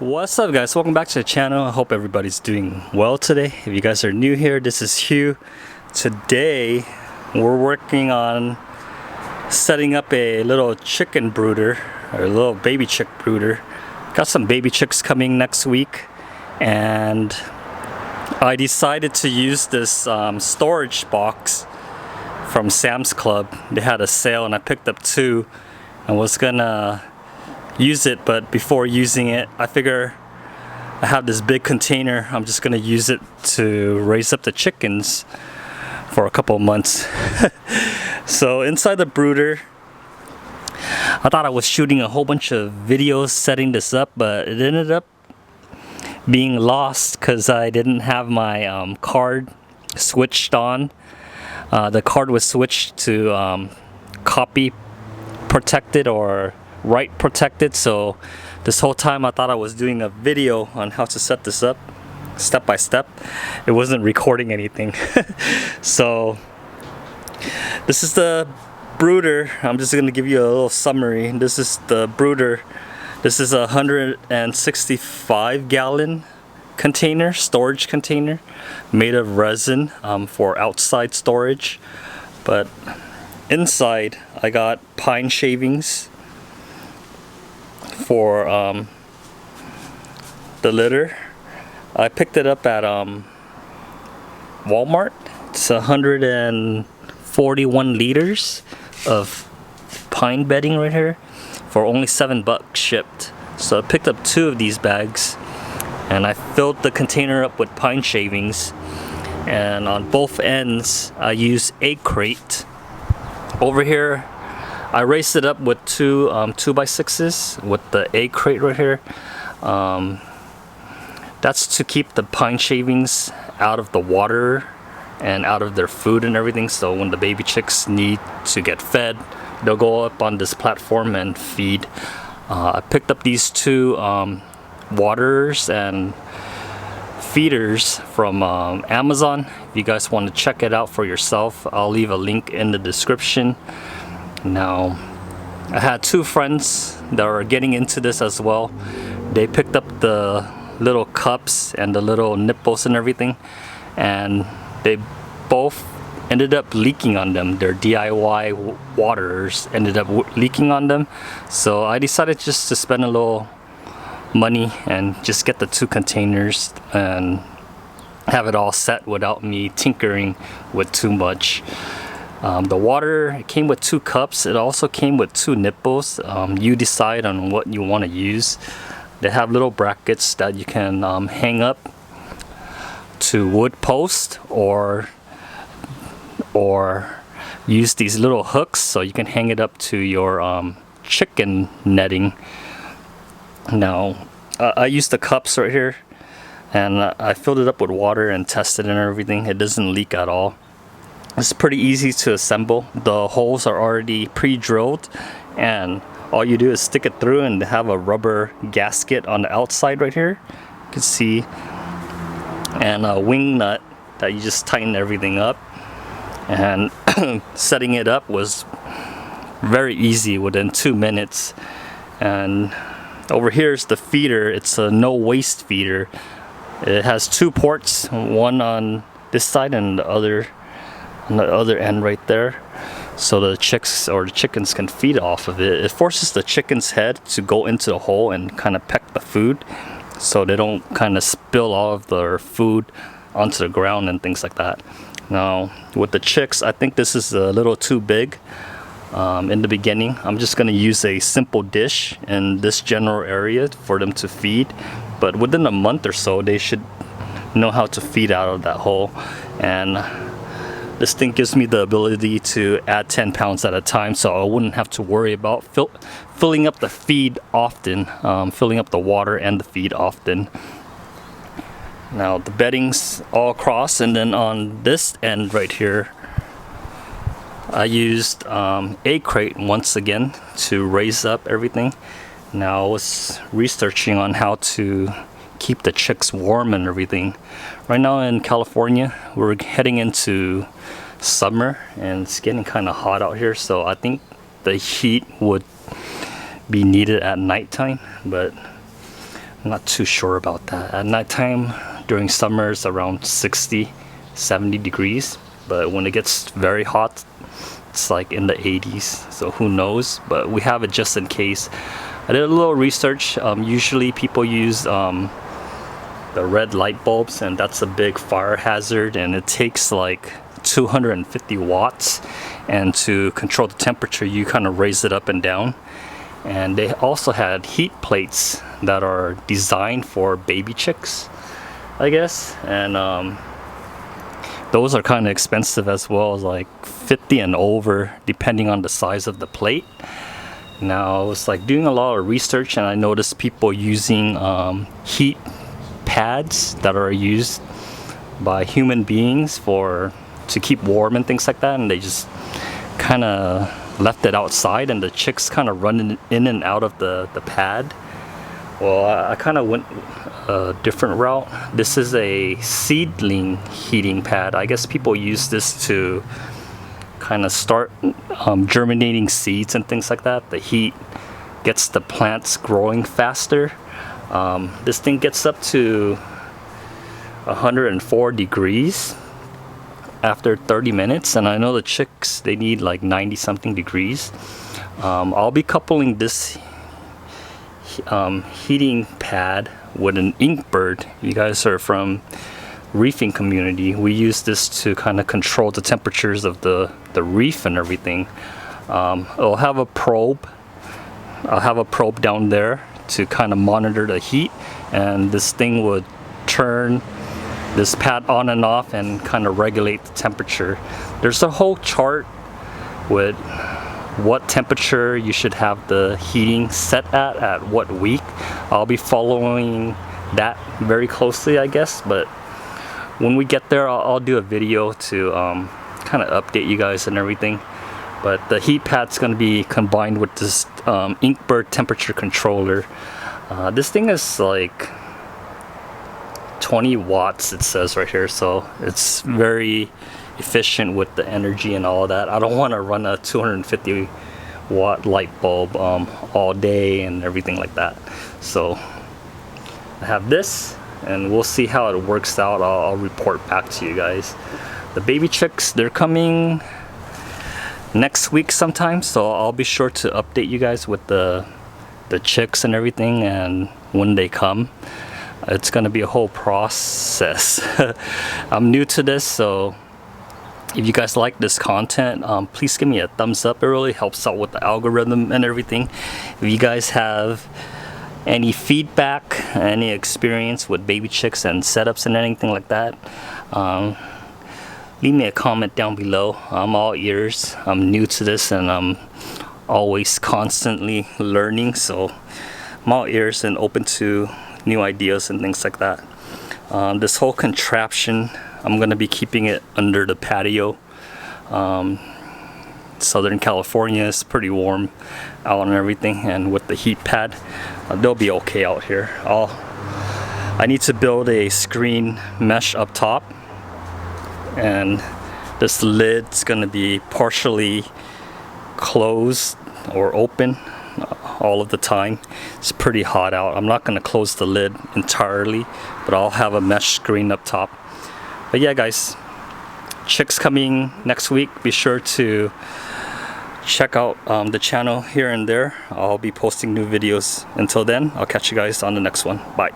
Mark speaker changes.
Speaker 1: What's up guys, welcome back to the channel. I hope everybody's doing well today. If you guys are new here, this is Hugh. Today we're working on setting up a little chicken brooder, or a little baby chick brooder. Got some baby chicks coming next week, and I decided to use this storage box from Sam's Club. They had a sale and I picked up two and was gonna use it, but before using it, I figure I have this big container. I'm just gonna use it to raise up the chickens for a couple of months. So inside the brooder, I thought I was shooting a whole bunch of videos setting this up, but it ended up being lost because I didn't have my card switched on. The card was switched to copy protected or write protected, so this whole time I thought I was doing a video on how to set this up step by step. It wasn't recording anything. So this is the brooder. I'm just going to give you a little summary. This is the brooder. This is a 165 gallon container, storage container, made of resin for outside storage. But inside I got pine shavings for the litter. I picked it up at Walmart. It's 141 liters of pine bedding right here for only $7 shipped. So I picked up two of these bags and I filled the container up with pine shavings, and on both ends I used egg crate. Over here I raised it up with two 2x6s with the egg crate right here. That's to keep the pine shavings out of the water and out of their food and everything, so when the baby chicks need to get fed, they'll go up on this platform and feed. I picked up these two waters and feeders from Amazon. If you guys want to check it out for yourself, I'll leave a link in the description. Now, I had two friends that are getting into this as well. They picked up the little cups and the little nipples and everything, and they both ended up leaking on them. Their DIY waters ended up leaking on them. So I decided just to spend a little money and just get the two containers and have it all set without me tinkering with too much. The water, it came with two cups. It also came with two nipples. You decide on what you want to use. They have little brackets that you can hang up to wood post, or use these little hooks so you can hang it up to your chicken netting. Now, I used the cups right here, and I filled it up with water and tested it and everything. It doesn't leak at all. It's pretty easy to assemble. The holes are already pre-drilled, and all you do is stick it through and have a rubber gasket on the outside right here. You can see, and a wing nut that you just tighten everything up. And setting it up was very easy within 2 minutes. And over here is the feeder. It's a no waste feeder. It has two ports, one on this side and the other on the other end right there, so the chicks or the chickens can feed off of it. It forces the chicken's head to go into the hole and kind of peck the food, so they don't kind of spill all of their food onto the ground and things like that. Now with the chicks, I think this is a little too big in the beginning. I'm just going to use a simple dish in this general area for them to feed, but within a month or so they should know how to feed out of that hole. And this thing gives me the ability to add 10 pounds at a time, so I wouldn't have to worry about filling up the feed often, filling up the water and the feed often. Now the bedding's all across, and then on this end right here I used egg crate once again to raise up everything. Now I was researching on how to keep the chicks warm and everything. Right now in California, we're heading into summer and it's getting kind of hot out here, so I think the heat would be needed at nighttime. But I'm not too sure about that. At nighttime during summer it's around 60, 70 degrees, but when it gets very hot it's like in the 80s, so who knows, but we have it just in case. I did a little research. Usually people use the red light bulbs, and that's a big fire hazard, and it takes like 250 watts, and to control the temperature you kind of raise it up and down. And they also had heat plates that are designed for baby chicks, I guess, and those are kind of expensive as well, like 50 and over depending on the size of the plate. Now I was like doing a lot of research, and I noticed people using heat pads that are used by human beings to keep warm and things like that, and they just kind of left it outside, and the chicks kind of run in and out of the pad. Well, I kind of went a different route. This is a seedling heating pad. I guess people use this to kind of start germinating seeds and things like that. The heat gets the plants growing faster. This thing gets up to 104 degrees after 30 minutes, and I know the chicks, they need like 90 something degrees. I'll be coupling this heating pad with an Inkbird. You guys are from reefing community. We use this to kind of control the temperatures of the reef and everything. It'll have a probe. I'll have a probe down there to kind of monitor the heat, and this thing would turn this pad on and off and kind of regulate the temperature. There's a whole chart with what temperature you should have the heating set at what week. I'll be following that very closely, I guess, but when we get there I'll do a video to kind of update you guys and everything. But the heat pad's going to be combined with this Inkbird temperature controller. This thing is like 20 watts, it says right here, so it's very efficient with the energy and all of that. I don't want to run a 250 watt light bulb all day and everything like that. So I have this, and we'll see how it works out. I'll report back to you guys. The baby chicks, they're coming next week sometime, so I'll be sure to update you guys with the chicks and everything, and when they come. It's gonna be a whole process. I'm new to this, so if you guys like this content, please give me a thumbs up. It really helps out with the algorithm and everything. If you guys have any feedback, any experience with baby chicks and setups and anything like that, leave me a comment down below. I'm all ears. I'm new to this, and I'm always constantly learning, so I'm all ears and open to new ideas and things like that. This whole contraption, I'm gonna be keeping it under the patio. Southern California is pretty warm out and everything, and with the heat pad, they'll be okay out here. I need to build a screen mesh up top, and this lid's gonna be partially closed or open all of the time. It's pretty hot out. I'm not going to close the lid entirely, but I'll have a mesh screen up top. But yeah guys, chicks coming next week. Be sure to check out the channel here and there. I'll be posting new videos. Until then, I'll catch you guys on the next one. Bye.